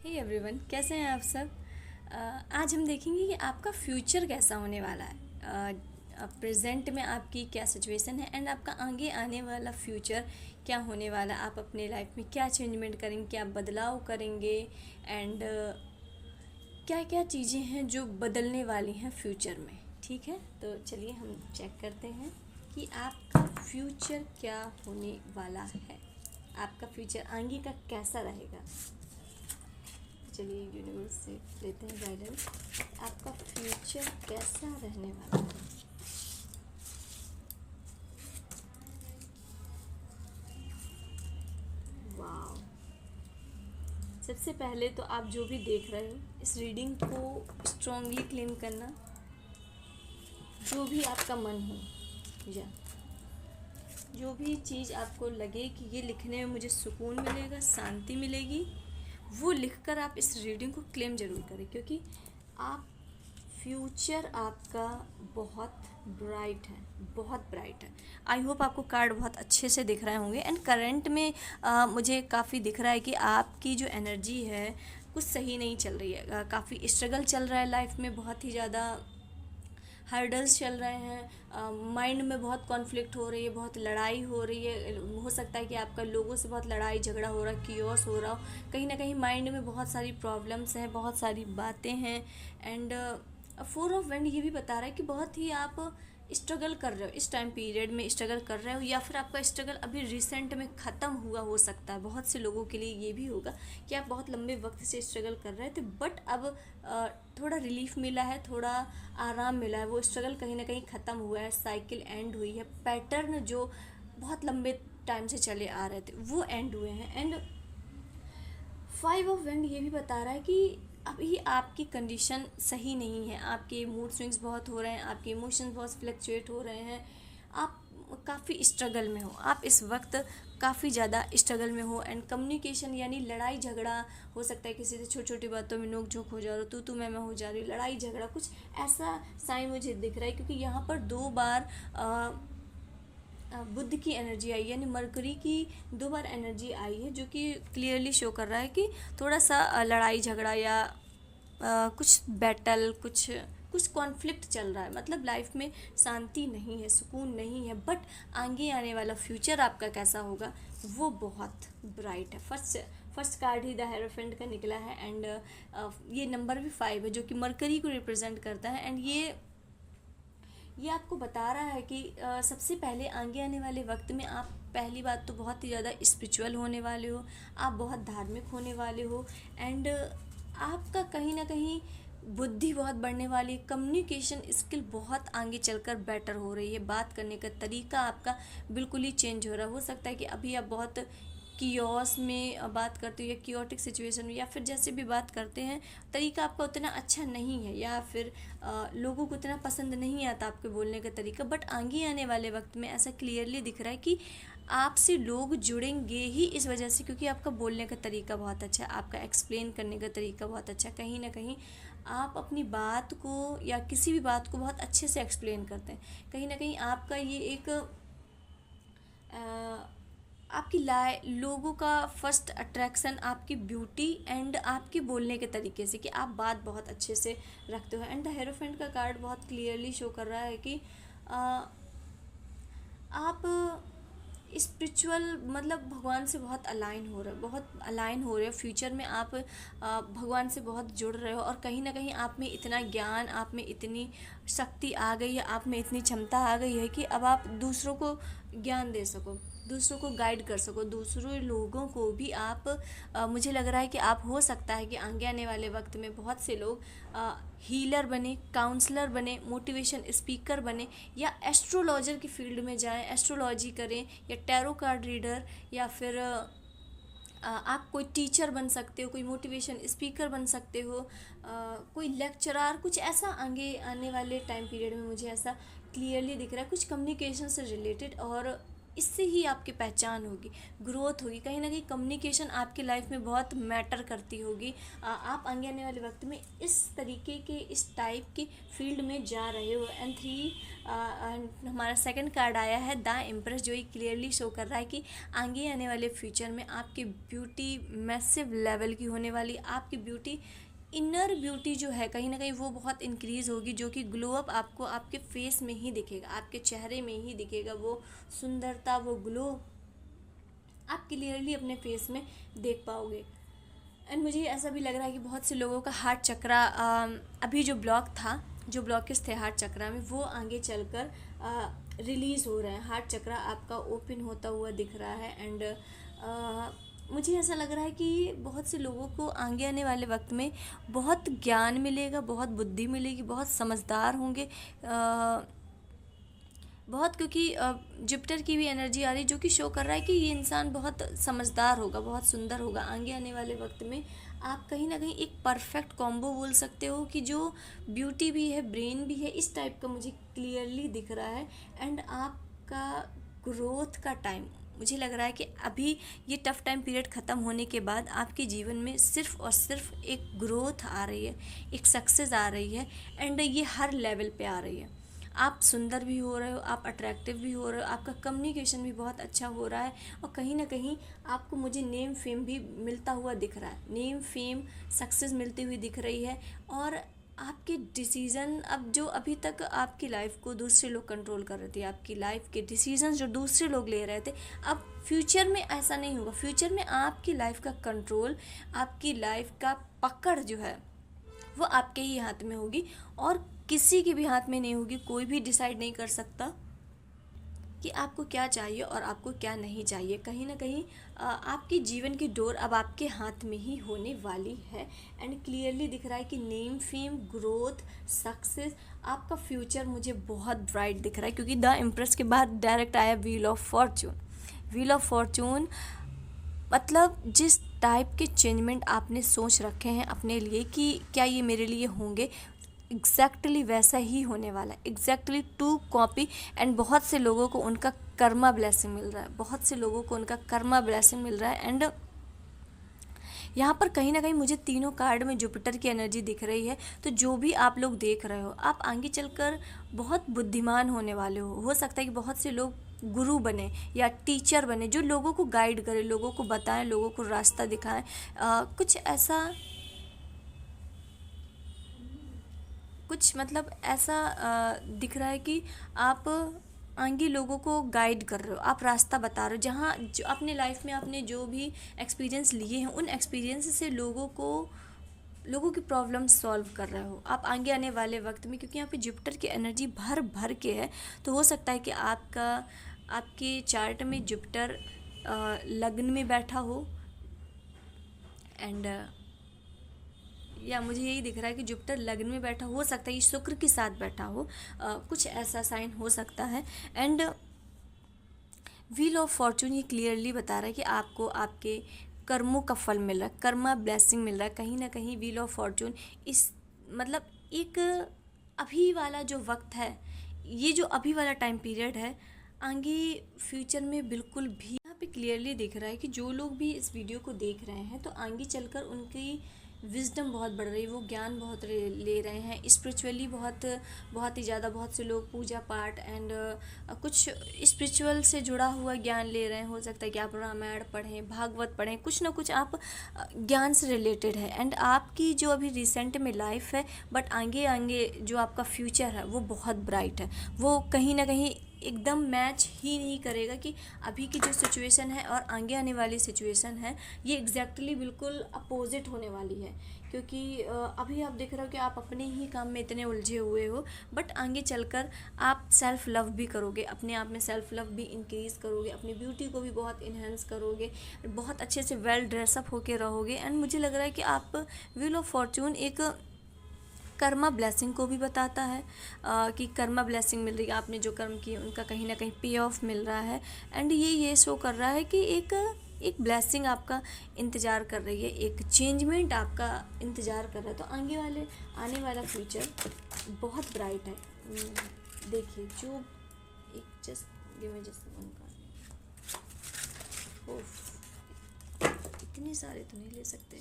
Hey everyone, कैसे हैं आप सब। आज हम देखेंगे कि आपका फ्यूचर कैसा होने वाला है। प्रेजेंट में आपकी क्या सिचुएशन है एंड आपका आगे आने वाला फ्यूचर क्या होने वाला है। आप अपने लाइफ में क्या चेंजमेंट करेंगे, क्या बदलाव करेंगे एंड क्या क्या चीज़ें हैं जो बदलने वाली हैं फ्यूचर में। ठीक है, तो चलिए हम चेक करते हैं कि आपका फ्यूचर क्या होने वाला है। आपका फ्यूचर आगे का कैसा रहेगा। चलिए यूनिवर्स से लेते हैं गाइडेंस। आपका फ्यूचर कैसा रहने वाला है। वाह, सबसे पहले तो आप जो भी देख रहे हो इस रीडिंग को स्ट्रांगली क्लेम करना। जो भी आपका मन हो या जो भी चीज़ आपको लगे कि ये लिखने में मुझे सुकून मिलेगा, शांति मिलेगी, वो लिखकर आप इस रीडिंग को क्लेम ज़रूर करें, क्योंकि आप फ्यूचर आपका बहुत ब्राइट है, बहुत ब्राइट है। आई होप आपको कार्ड बहुत अच्छे से दिख रहे होंगे एंड करंट में मुझे काफ़ी दिख रहा है कि आपकी जो एनर्जी है कुछ सही नहीं चल रही है। काफ़ी स्ट्रगल चल रहा है लाइफ में, बहुत ही ज़्यादा हर्डल्स चल रहे हैं। माइंड में बहुत कॉन्फ्लिक्ट हो रही है, बहुत लड़ाई हो रही है। हो सकता है कि आपका लोगों से बहुत लड़ाई झगड़ा हो रहा है, कियोस हो रहा हो। कहीं ना कहीं माइंड में बहुत सारी प्रॉब्लम्स हैं, बहुत सारी बातें हैं एंड फोर ऑफ वैंड ये भी बता रहा है कि बहुत ही आप स्ट्रगल कर रहे हो, इस टाइम पीरियड में स्ट्रगल कर रहे हो, या फिर आपका स्ट्रगल अभी रिसेंट में ख़त्म हुआ हो सकता है। बहुत से लोगों के लिए ये भी होगा कि आप बहुत लंबे वक्त से स्ट्रगल कर रहे थे, बट अब थोड़ा रिलीफ मिला है, थोड़ा आराम मिला है। वो स्ट्रगल कहीं ना कहीं ख़त्म हुआ है, साइकिल एंड हुई है। पैटर्न जो बहुत लंबे टाइम से चले आ रहे थे वो एंड हुए हैं एंड फाइव ऑफ वैंड ये भी बता रहा है कि अभी आपकी कंडीशन सही नहीं है। आपके मूड स्विंग्स बहुत हो रहे हैं, आपके इमोशंस बहुत फ्लक्चुएट हो रहे हैं, आप काफ़ी स्ट्रगल में हो, आप इस वक्त काफ़ी ज़्यादा स्ट्रगल में हो एंड कम्युनिकेशन यानी लड़ाई झगड़ा हो सकता है। किसी से छोटी छोटी बातों में नोक झोंक हो जा रहा हो, तू मैं हो जा रही, लड़ाई झगड़ा कुछ ऐसा साइन मुझे दिख रहा है, क्योंकि यहाँ पर दो बार बुध की एनर्जी आई, यानी मरकरी की दो बार एनर्जी आई है, जो कि क्लियरली शो कर रहा है कि थोड़ा सा लड़ाई झगड़ा या कुछ बैटल, कुछ कुछ कॉन्फ्लिक्ट चल रहा है। मतलब लाइफ में शांति नहीं है, सुकून नहीं है, बट आगे आने वाला फ्यूचर आपका कैसा होगा वो बहुत ब्राइट है। First card he the hierophant का निकला है एंड ये नंबर भी 5 है, जो कि मरकरी को रिप्रेजेंट करता है एंड ये आपको बता रहा है कि सबसे पहले आगे आने वाले वक्त में आप पहली बात तो बहुत ही ज़्यादा स्पिरिचुअल होने वाले हो, आप बहुत धार्मिक होने वाले हो एंड आपका कहीं ना कहीं बुद्धि बहुत बढ़ने वाली है। कम्युनिकेशन स्किल बहुत आगे चलकर बेटर हो रही है। बात करने का तरीका आपका बिल्कुल ही चेंज हो रहा है। हो सकता है कि अभी आप बहुत कियोस में बात करते हो या कियोटिक सिचुएशन में, या फिर जैसे भी बात करते हैं तरीका आपका उतना अच्छा नहीं है, या फिर लोगों को उतना पसंद नहीं आता आपके बोलने का तरीका। बट आगे आने वाले वक्त में ऐसा क्लियरली दिख रहा है कि आपसे लोग जुड़ेंगे ही इस वजह से, क्योंकि आपका बोलने का तरीका बहुत अच्छा है, आपका एक्सप्लेन करने का तरीका बहुत अच्छा है। कहीं ना कहीं आप अपनी बात को या किसी भी बात को बहुत अच्छे से एक्सप्लेन करते हैं। कहीं ना कहीं आपका ये एक आपकी लोगों का फर्स्ट अट्रैक्शन आपकी ब्यूटी एंड आपके बोलने के तरीके से, कि आप बात बहुत अच्छे से रखते हो। एंड द हेरोफेंट का कार्ड बहुत क्लियरली शो कर रहा है कि आप स्पिरिचुअल मतलब भगवान से बहुत अलाइन हो रहे हो, बहुत अलाइन हो रहे हो। फ्यूचर में आप भगवान से बहुत जुड़ रहे हो और कहीं ना कहीं आप में इतना ज्ञान, आप में इतनी शक्ति आ गई है, आप में इतनी क्षमता आ गई है कि अब आप दूसरों को ज्ञान दे सको, दूसरों को गाइड कर सको, दूसरों लोगों को भी आप मुझे लग रहा है कि आप हो सकता है कि आगे आने वाले वक्त में बहुत से लोग हीलर बने, काउंसलर बने, मोटिवेशन स्पीकर बने, या एस्ट्रोलॉजर की फील्ड में जाएं, एस्ट्रोलॉजी करें, या टैरो कार्ड रीडर, या फिर आप कोई टीचर बन सकते हो, कोई मोटिवेशन स्पीकर बन सकते हो, कोई लेक्चरर, कुछ ऐसा आगे आने वाले टाइम पीरियड में मुझे ऐसा क्लियरली दिख रहा है। कुछ कम्युनिकेशन से रिलेटेड और इससे ही आपकी पहचान होगी, ग्रोथ होगी, कहीं ना कहीं कम्युनिकेशन आपकी लाइफ में बहुत मैटर करती होगी। आप आगे आने वाले वक्त में इस तरीके के, इस टाइप के फील्ड में जा रहे हो। एंड थ्री हमारा सेकंड कार्ड आया है द एम्प्रेस, जो ये क्लियरली शो कर रहा है कि आगे आने वाले फ्यूचर में आपकी ब्यूटी मैसिव लेवल की होने वाली। आपकी ब्यूटी, इनर ब्यूटी जो है कहीं ना कहीं वो बहुत इंक्रीज़ होगी, जो कि ग्लो अप आपको आपके फेस में ही दिखेगा, आपके चेहरे में ही दिखेगा। वो सुंदरता, वो ग्लो आप क्लियरली अपने फेस में देख पाओगे। एंड मुझे ऐसा भी लग रहा है कि बहुत से लोगों का हार्ट चक्रा अभी जो ब्लॉक था, जो ब्लॉकेज थे हार्ट चक्रा में, वो आगे चलकर रिलीज़ हो रहे हैं। हार्ट चक्रा आपका ओपन होता हुआ दिख रहा है। एंड मुझे ऐसा लग रहा है कि बहुत से लोगों को आगे आने वाले वक्त में बहुत ज्ञान मिलेगा, बहुत बुद्धि मिलेगी, बहुत समझदार होंगे, बहुत, क्योंकि जुपिटर की भी एनर्जी आ रही है जो कि शो कर रहा है कि ये इंसान बहुत समझदार होगा, बहुत सुंदर होगा। आगे आने वाले वक्त में आप कहीं ना कहीं एक परफेक्ट कॉम्बो बोल सकते हो कि जो ब्यूटी भी है, ब्रेन भी है, इस टाइप का मुझे क्लियरली दिख रहा है। एंड आपका ग्रोथ का टाइम, मुझे लग रहा है कि अभी ये टफ टाइम पीरियड ख़त्म होने के बाद आपके जीवन में सिर्फ और सिर्फ एक ग्रोथ आ रही है, एक सक्सेस आ रही है। एंड ये हर लेवल पे आ रही है। आप सुंदर भी हो रहे हो, आप अट्रैक्टिव भी हो रहे हो, आपका कम्युनिकेशन भी बहुत अच्छा हो रहा है, और कहीं ना कहीं आपको मुझे नेम फेम भी मिलता हुआ दिख रहा है। नेम फेम सक्सेस मिलती हुई दिख रही है। और आपके डिसीज़न, अब जो अभी तक आपकी लाइफ को दूसरे लोग कंट्रोल कर रहे थे, आपकी लाइफ के डिसीजन जो दूसरे लोग ले रहे थे, अब फ्यूचर में ऐसा नहीं होगा। फ्यूचर में आपकी लाइफ का कंट्रोल, आपकी लाइफ का पकड़ जो है वो आपके ही हाथ में होगी, और किसी के भी हाथ में नहीं होगी। कोई भी डिसाइड नहीं कर सकता कि आपको क्या चाहिए और आपको क्या नहीं चाहिए। कहीं ना कहीं आपके जीवन की डोर अब आपके हाथ में ही होने वाली है। एंड क्लियरली दिख रहा है कि नेम फेम, ग्रोथ, सक्सेस, आपका फ्यूचर मुझे बहुत ब्राइट दिख रहा है। क्योंकि द इम्प्रेस के बाद डायरेक्ट आया wheel of Fortune. Wheel of Fortune मतलब जिस टाइप के चेंजमेंट आपने सोच रखे हैं अपने लिए कि क्या ये मेरे लिए होंगे, एग्जैक्टली वैसा ही होने वाला है, एग्जैक्टली टू कॉपी। एंड बहुत से लोगों को उनका कर्मा ब्लेसिंग मिल रहा है, बहुत से लोगों को उनका कर्मा ब्लेसिंग मिल रहा है। एंड यहाँ पर कहीं ना कहीं मुझे तीनों कार्ड में जुपिटर की एनर्जी दिख रही है। तो जो भी आप लोग देख रहे हो, आप आगे चलकर बहुत बुद्धिमान होने वाले हो सकता है कि बहुत से लोग गुरु बने या टीचर बने, जो लोगों को गाइड करें, लोगों को बताएं, लोगों को रास्ता दिखाएं। कुछ ऐसा, कुछ मतलब ऐसा दिख रहा है कि आप आगे लोगों को गाइड कर रहे हो, आप रास्ता बता रहे हो। जहाँ जो अपने लाइफ में आपने जो भी एक्सपीरियंस लिए हैं, उन एक्सपीरियंस से लोगों की प्रॉब्लम सॉल्व कर रहे हो आप आगे आने वाले वक्त में। क्योंकि यहाँ पे जुपिटर की एनर्जी भर भर के है, तो हो सकता है कि आपके चार्ट में जुपिटर लग्न में बैठा हो। एंड या मुझे यही दिख रहा है कि जुपिटर लग्न में बैठा हो सकता है, ये शुक्र के साथ बैठा हो, कुछ ऐसा साइन हो सकता है। एंड व्हील ऑफ फॉर्चून ये क्लियरली बता रहा है कि आपको आपके कर्मों का फल मिल रहा है, कर्मा ब्लेसिंग मिल रहा है। कहीं ना कहीं व्हील ऑफ फॉर्चून इस मतलब एक अभी वाला जो वक्त है, ये जो अभी वाला टाइम पीरियड है, आगे फ्यूचर में बिल्कुल भी यहाँ पे क्लियरली दिख रहा है कि जो लोग भी इस वीडियो को देख रहे हैं, तो आगे चलकर उनकी विजडम बहुत बढ़ रही है, वो ज्ञान बहुत ले रहे हैं, स्पिरिचुअली बहुत ही ज़्यादा। बहुत से लोग पूजा पाठ एंड कुछ स्पिरिचुअल से जुड़ा हुआ ज्ञान ले रहे हैं। हो सकता है कि आप रामायण पढ़ें, भागवत पढ़ें, कुछ ना कुछ आप ज्ञान से रिलेटेड है। एंड आपकी जो अभी रिसेंट में लाइफ है, बट आगे आगे जो आपका फ्यूचर है वो बहुत ब्राइट है। वो कहीं ना कहीं एकदम मैच ही नहीं करेगा कि अभी की जो सिचुएशन है और आगे आने वाली सिचुएशन है, ये एग्जैक्टली बिल्कुल अपोजिट होने वाली है। क्योंकि अभी आप देख रहे हो कि आप अपने ही काम में इतने उलझे हुए हो, बट आगे चलकर आप सेल्फ लव भी करोगे, अपने आप में सेल्फ लव भी इंक्रीज़ करोगे, अपनी ब्यूटी को भी बहुत इन्हेंस करोगे, बहुत अच्छे से वेल ड्रेसअप होके रहोगे। एंड मुझे लग रहा है कि आप व्हील ऑफ फॉर्चून एक कर्मा ब्लेसिंग को भी बताता है कि कर्मा ब्लेसिंग मिल रही है, आपने जो कर्म किए उनका कहीं ना कहीं पे ऑफ मिल रहा है। एंड ये शो कर रहा है कि एक ब्लेसिंग आपका इंतज़ार कर रही है, एक चेंजमेंट आपका इंतज़ार कर रहा है। तो आने वाला फ्यूचर बहुत ब्राइट है। देखिए, जो एक just give me just one card. ओफ, इतने सारे तो नहीं ले सकते।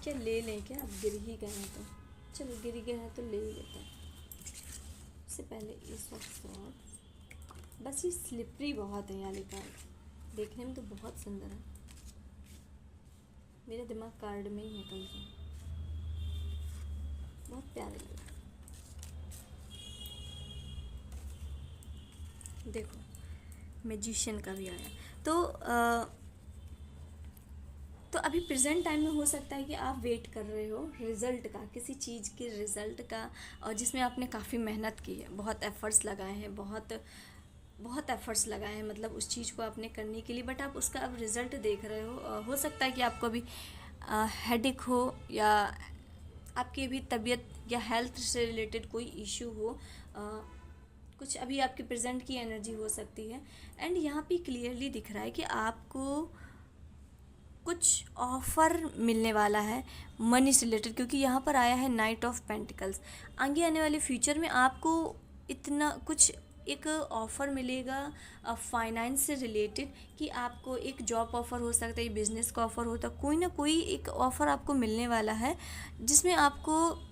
क्या ले लें क्या? आप गिर ही गए हैं तो चलो, गिर ही गए हैं तो ले ही लेते हैं। उससे पहले इस वक्त शॉर्ट, बस ये स्लिपरी बहुत है यार कार्ड, देखने में तो बहुत सुंदर है। मेरा दिमाग कार्ड में ही है कल से, बहुत प्यारे लग रहे हैं। देखो मैजिशियन का भी आया। तो अभी प्रेजेंट टाइम में हो सकता है कि आप वेट कर रहे हो रिज़ल्ट का, किसी चीज़ के रिज़ल्ट का, और जिसमें आपने काफ़ी मेहनत की है, बहुत एफ़र्ट्स लगाए हैं, बहुत एफ़र्ट्स लगाए हैं मतलब उस चीज़ को आपने करने के लिए, बट आप उसका अब रिज़ल्ट देख रहे हो सकता है कि आपको अभी हेडेक हो, या आपकी अभी तबीयत या हेल्थ से रिलेटेड कोई इशू हो, कुछ अभी आपके प्रेजेंट की एनर्जी हो सकती है। एंड यहाँ पे क्लियरली दिख रहा है कि आपको कुछ ऑफ़र मिलने वाला है मनी से रिलेटेड, क्योंकि यहाँ पर आया है नाइट ऑफ पेंटिकल्स। आगे आने वाले फ्यूचर में आपको इतना कुछ एक ऑफ़र मिलेगा फाइनेंस से रिलेटेड, कि आपको एक जॉब ऑफ़र हो सकता है, बिजनेस का ऑफ़र होता है, कोई ना कोई एक ऑफ़र आपको मिलने वाला है जिसमें आपको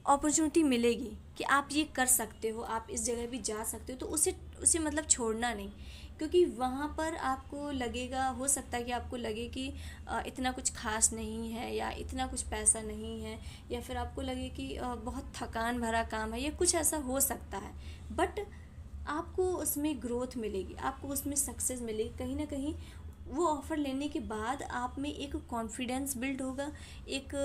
अपॉर्चुनिटी मिलेगी कि आप ये कर सकते हो, आप इस जगह भी जा सकते हो। तो उसे मतलब छोड़ना नहीं, क्योंकि वहाँ पर आपको लगेगा, हो सकता है कि आपको लगे कि इतना कुछ खास नहीं है, या इतना कुछ पैसा नहीं है, या फिर आपको लगे कि बहुत थकान भरा काम है, या कुछ ऐसा हो सकता है। बट आपको उसमें ग्रोथ मिलेगी, आपको उसमें सक्सेस मिलेगी। कहीं ना कहीं वो ऑफ़र लेने के बाद आप में एक कॉन्फिडेंस बिल्ड होगा, एक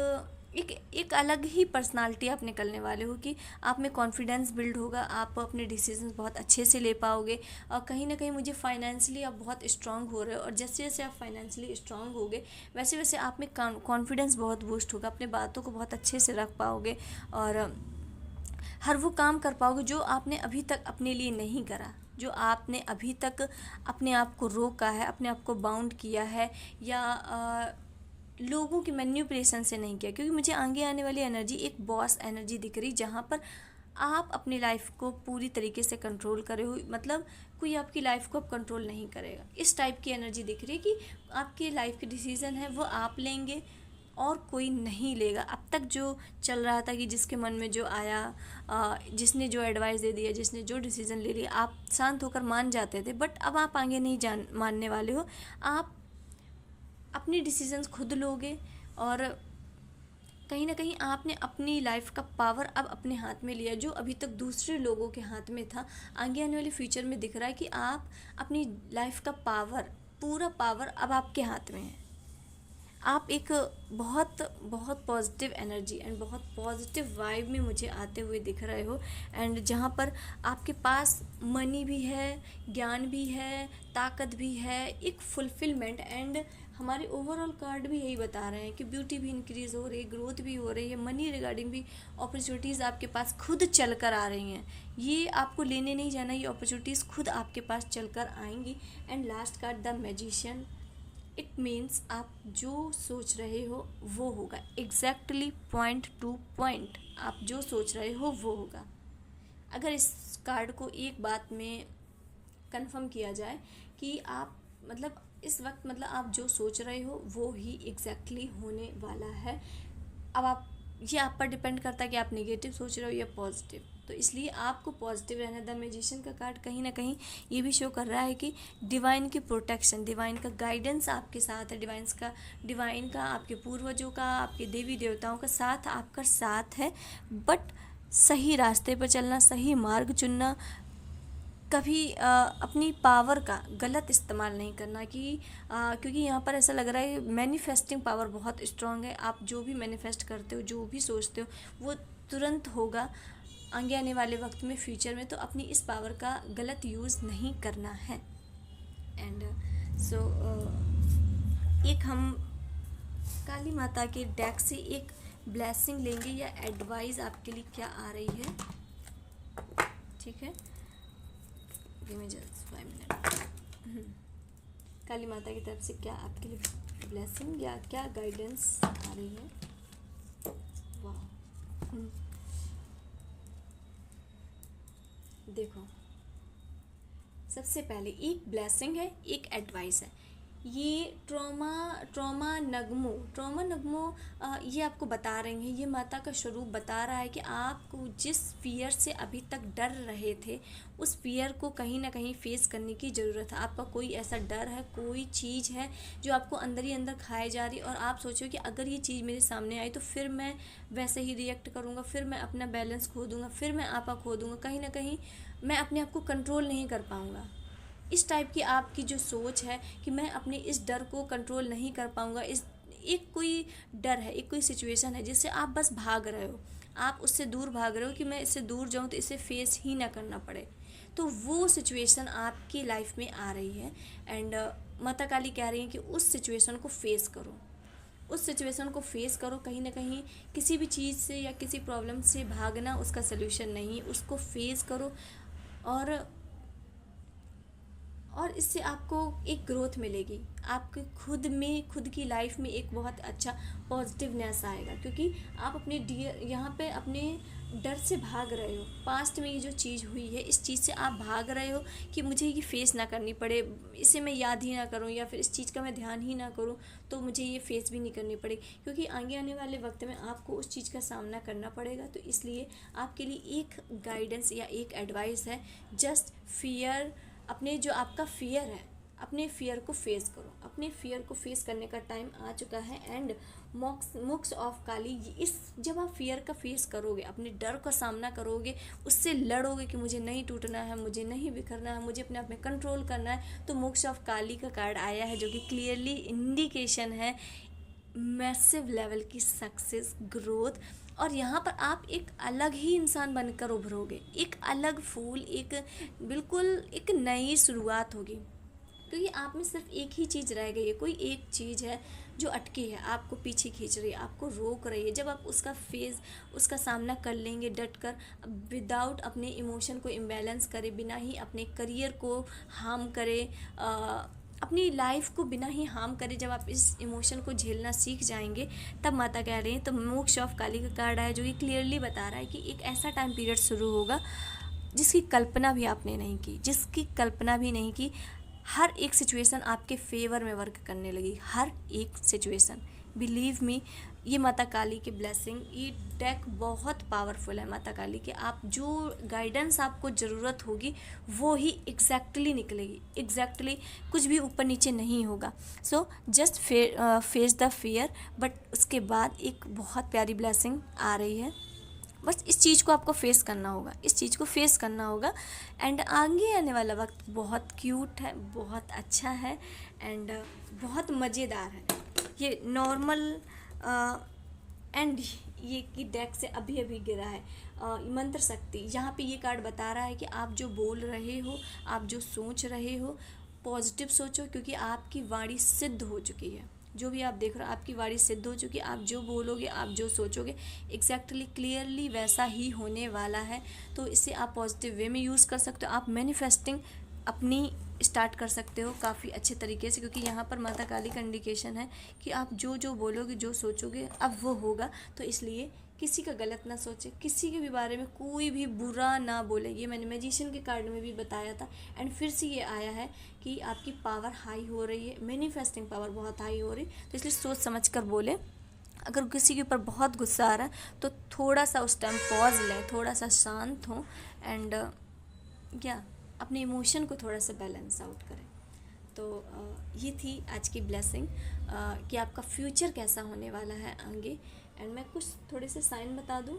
अलग ही पर्सनालिटी आप निकलने वाले हो, कि आप में कॉन्फिडेंस बिल्ड होगा, आप अपने डिसीजंस बहुत अच्छे से ले पाओगे। और कहीं ना कहीं मुझे फाइनेंशियली आप बहुत स्ट्रांग हो रहे हो, और जैसे जैसे आप फाइनेंशियली स्ट्रांग होगे वैसे वैसे आप में कॉन्फिडेंस बहुत बूस्ट होगा, अपने बातों को बहुत अच्छे से रख पाओगे, और हर वो काम कर पाओगे जो आपने अभी तक अपने लिए नहीं करा, जो आपने अभी तक अपने आप को रोका है, अपने आप को बाउंड किया है, या लोगों की मैन्युपुलेशन से नहीं किया। क्योंकि मुझे आगे आने वाली एनर्जी एक बॉस एनर्जी दिख रही, जहाँ पर आप अपनी लाइफ को पूरी तरीके से कंट्रोल करे हो, मतलब कोई आपकी लाइफ को अब कंट्रोल नहीं करेगा, इस टाइप की एनर्जी दिख रही है कि आपकी लाइफ के डिसीज़न है वो आप लेंगे और कोई नहीं लेगा। अब तक जो चल रहा था कि जिसके मन में जो आया, जिसने जो एडवाइस दे दिया, जिसने जो डिसीज़न ले लिया, आप शांत होकर मान जाते थे, बट अब आप आगे नहीं मानने वाले हो। आप अपनी डिसीजंस खुद लोगे, और कहीं ना कहीं आपने अपनी लाइफ का पावर अब अपने हाथ में लिया, जो अभी तक दूसरे लोगों के हाथ में था। आगे आने वाले फ्यूचर में दिख रहा है कि आप अपनी लाइफ का पावर, पूरा पावर अब आपके हाथ में है। आप एक बहुत बहुत पॉजिटिव एनर्जी एंड बहुत पॉजिटिव वाइब में मुझे आते हुए दिख रहे हो, एंड जहाँ पर आपके पास मनी भी है, ज्ञान भी है, ताकत भी है, एक फुलफिलमेंट, एंड हमारे ओवरऑल कार्ड भी यही बता रहे हैं कि ब्यूटी भी इंक्रीज़ हो रही है, ग्रोथ भी हो रही है, मनी रिगार्डिंग भी अपॉर्चुनिटीज़ आपके पास खुद चल कर आ रही हैं। ये आपको लेने नहीं जाना, ये अपॉर्चुनिटीज़ खुद आपके पास चल कर आएंगी। And last card the magician, it means आप जो सोच रहे हो वो होगा, एग्जैक्टली पॉइंट टू पॉइंट आप जो सोच रहे हो वो होगा। अगर इस कार्ड को एक बात में कंफर्म किया जाए कि आप मतलब इस वक्त मतलब आप जो सोच रहे हो वो ही एग्जैक्टली होने वाला है। अब आप, ये आप पर डिपेंड करता है कि आप नेगेटिव सोच रहे हो या पॉजिटिव, तो इसलिए आपको पॉजिटिव रहना। द मैजिशियन का कार्ड कहीं ना कहीं ये भी शो कर रहा है कि डिवाइन की प्रोटेक्शन, डिवाइन का गाइडेंस आपके साथ है, डिवाइन का आपके पूर्वजों का, आपके देवी देवताओं का साथ आपका साथ है। बट सही रास्ते पर चलना, सही मार्ग चुनना, कभी अपनी पावर का गलत इस्तेमाल नहीं करना, क्योंकि यहाँ पर ऐसा लग रहा है मैनिफेस्टिंग पावर बहुत स्ट्रांग है। आप जो भी मैनिफेस्ट करते हो, जो भी सोचते हो, वो तुरंत होगा आगे आने वाले वक्त में, फ्यूचर में। तो अपनी इस पावर का गलत यूज़ नहीं करना है। एंड सो एक हम काली माता के डेक से एक ब्लेसिंग लेंगे, या एडवाइस आपके लिए क्या आ रही है, ठीक है। Just 5 minute. काली माता की तरफ से क्या आपके लिए ब्लेसिंग या क्या गाइडेंस आ रही है। वाह, देखो, सबसे पहले एक ब्लेसिंग है, एक एडवाइस है। ये ट्रॉमा नगमो ये आपको बता रही हैं, ये माता का स्वरूप बता रहा है कि आपको जिस फियर से अभी तक डर रहे थे, उस फियर को कहीं ना कहीं फेस करने की ज़रूरत है। आपका कोई ऐसा डर है, कोई चीज़ है जो आपको अंदर ही अंदर खाए जा रही, और आप सोचो कि अगर ये चीज़ मेरे सामने आई तो फिर मैं वैसे ही रिएक्ट करूँगा, फिर मैं अपना बैलेंस खो दूँगा, फिर मैं आपा खो दूँगा, कहीं ना कहीं मैं अपने आप को कंट्रोल नहीं कर पाऊँगा। इस टाइप की आपकी जो सोच है कि मैं अपने इस डर को कंट्रोल नहीं कर पाऊँगा, इस एक कोई डर है, एक कोई सिचुएशन है जिससे आप बस भाग रहे हो, आप उससे दूर भाग रहे हो कि मैं इससे दूर जाऊँ तो इसे फेस ही ना करना पड़े। तो वो सिचुएशन आपकी लाइफ में आ रही है, एंड माता काली कह रही है कि उस सिचुएशन को फेस करो, उस सिचुएशन को फेस करो। कहीं ना कहीं किसी भी चीज़ से या किसी प्रॉब्लम से भागना उसका सल्यूशन नहीं, उसको फेस करो, और इससे आपको एक ग्रोथ मिलेगी, आपके खुद में, खुद की लाइफ में एक बहुत अच्छा पॉजिटिवनेस आएगा, क्योंकि आप अपने यहाँ पे अपने डर से भाग रहे हो। पास्ट में ये जो चीज़ हुई है, इस चीज़ से आप भाग रहे हो कि मुझे ये फेस ना करनी पड़े, इसे मैं याद ही ना करूँ, या फिर इस चीज़ का मैं ध्यान ही ना करूँ, तो मुझे ये फेस भी नहीं करनी पड़े, क्योंकि आगे आने वाले वक्त में आपको उस चीज़ का सामना करना पड़ेगा। तो इसलिए आपके लिए एक गाइडेंस या एक एडवाइस है, जस्ट फियर, अपने जो आपका फियर है, अपने फियर को फेस करो। अपने फियर को फेस करने का टाइम आ चुका है, एंड मोक्ष ऑफ काली, इस जब आप फियर का फेस करोगे, अपने डर का सामना करोगे, उससे लड़ोगे कि मुझे नहीं टूटना है, मुझे नहीं बिखरना है, मुझे अपने आप में कंट्रोल करना है, तो मोक्ष ऑफ काली का कार्ड आया है, जो कि क्लियरली इंडिकेशन है मैसिव लेवल की सक्सेस, ग्रोथ। और यहाँ पर आप एक अलग ही इंसान बनकर उभरोगे, एक अलग फूल, एक बिल्कुल एक नई शुरुआत होगी, क्योंकि आप में सिर्फ एक ही चीज़ रह गई है, कोई एक चीज़ है जो अटकी है, आपको पीछे खींच रही है, आपको रोक रही है। जब आप उसका सामना कर लेंगे डट कर, विदाउट अपने इमोशन को इम्बैलेंस करे, बिना ही अपने करियर को हार्म करे, अपनी लाइफ को बिना ही हार्म करे, जब आप इस इमोशन को झेलना सीख जाएंगे, तब माता कह रही हैं। तो मोक्ष ऑफ काली का कार्ड आया, जो कि क्लियरली बता रहा है कि एक ऐसा टाइम पीरियड शुरू होगा जिसकी कल्पना भी आपने नहीं की, जिसकी कल्पना भी नहीं की। हर एक सिचुएशन आपके फेवर में वर्क करने लगी, हर एक सिचुएशन, बिलीव मी। ये माता काली की ब्लेसिंग, ये डेक बहुत पावरफुल है माता काली के। आप जो गाइडेंस आपको ज़रूरत होगी वो ही एग्जैक्टली निकलेगी, एग्जैक्टली कुछ भी ऊपर नीचे नहीं होगा। So just face the fear, but उसके बाद एक बहुत प्यारी ब्लेसिंग आ रही है। बस इस चीज़ को आपको फेस करना होगा, इस चीज़ को फेस करना होगा, एंड आगे आने वाला वक्त बहुत क्यूट है, बहुत अच्छा है, एंड बहुत मज़ेदार है। ये नॉर्मल एंड ये की डेक से अभी अभी गिरा है मंत्र शक्ति। यहाँ पे ये कार्ड बता रहा है कि आप जो बोल रहे हो, आप जो सोच रहे हो, पॉजिटिव सोचो, क्योंकि आपकी वाणी सिद्ध हो चुकी है। जो भी आप देख रहे हो, आपकी वाणी सिद्ध हो चुकी है। आप जो बोलोगे, आप जो सोचोगे, एग्जैक्टली क्लियरली वैसा ही होने वाला है। तो इसे आप पॉजिटिव वे में यूज़ कर सकते हो। आप मैनिफेस्टिंग अपनी स्टार्ट कर सकते हो काफ़ी अच्छे तरीके से, क्योंकि यहाँ पर माता काली का इंडिकेशन है कि आप जो जो बोलोगे, जो सोचोगे, अब वो होगा। तो इसलिए किसी का गलत ना सोचे, किसी के भी बारे में कोई भी बुरा ना बोले। ये मैंने मैजिशियन के कार्ड में भी बताया था, एंड फिर से ये आया है कि आपकी पावर हाई हो रही है, मैनिफेस्टिंग पावर बहुत हाई हो रही है। तो इसलिए सोच समझ कर बोले। अगर किसी के ऊपर बहुत गुस्सा आ रहा है तो थोड़ा सा उस टाइम पॉज लें, थोड़ा सा शांत हों, एंड अपने इमोशन को थोड़ा सा बैलेंस आउट करें। तो ये थी आज की ब्लेसिंग कि आपका फ्यूचर कैसा होने वाला है आगे। एंड मैं कुछ थोड़े से साइन बता दूँ।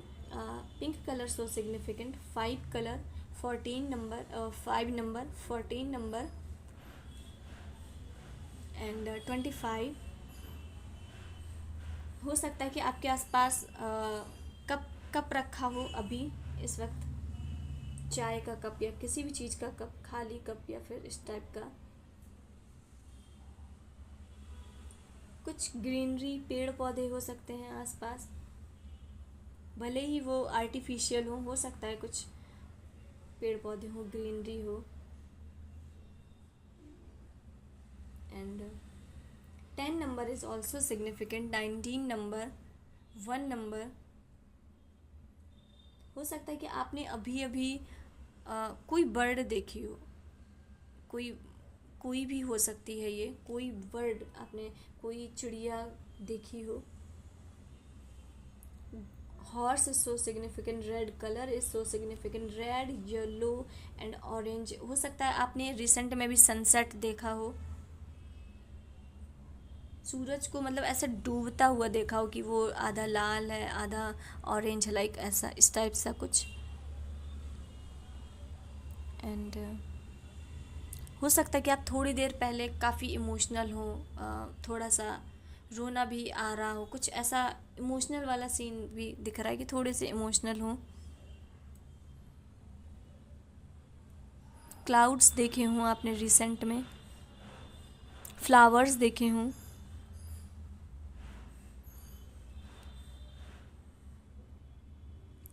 Pink colour so significant, 5 colour, 14 number, 5 number, 14 number, and 25। हो सकता है कि आपके आसपास कप रखा हो अभी इस वक्त, चाय का कप या किसी भी चीज़ का कप, खाली कप या फिर इस टाइप का। कुछ ग्रीनरी, पेड़ पौधे हो सकते हैं आसपास, भले ही वो आर्टिफिशियल हो सकता है कुछ पेड़ पौधे हो, ग्रीनरी हो। And 10 number is also significant, 19 number, 1 number. हो सकता है कि आपने अभी अभी कोई बर्ड देखी हो, कोई कोई भी हो सकती है ये, कोई बर्ड आपने कोई चिड़िया देखी हो। Horse is so significant, red colour is so significant, red yellow and orange. हो सकता है आपने रिसेंट में भी सनसेट देखा हो, सूरज को मतलब ऐसे डूबता हुआ देखा हो कि वो आधा लाल है आधा ऑरेंज, लाइक ऐसा इस टाइप सा कुछ। एंड हो सकता है कि आप थोड़ी देर पहले काफ़ी इमोशनल हो, थोड़ा सा रोना भी आ रहा हो, कुछ ऐसा इमोशनल वाला सीन भी दिख रहा है कि थोड़े से इमोशनल हो। क्लाउड्स देखे हों आपने रिसेंट में, फ्लावर्स देखे हों।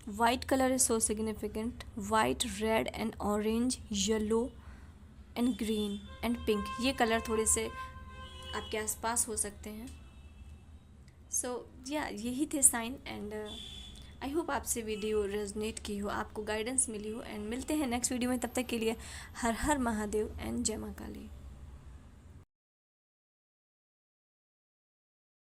White colour is so significant, white, red and orange, yellow and green and pink, ये कलर थोड़े से आपके आसपास हो सकते हैं। सो या यही थे साइन। एंड आई होप आपसे वीडियो रेजोनेट की हो, आपको गाइडेंस मिली हो। एंड मिलते हैं नेक्स्ट वीडियो में, तब तक के लिए हर हर महादेव एंड जय मां काली।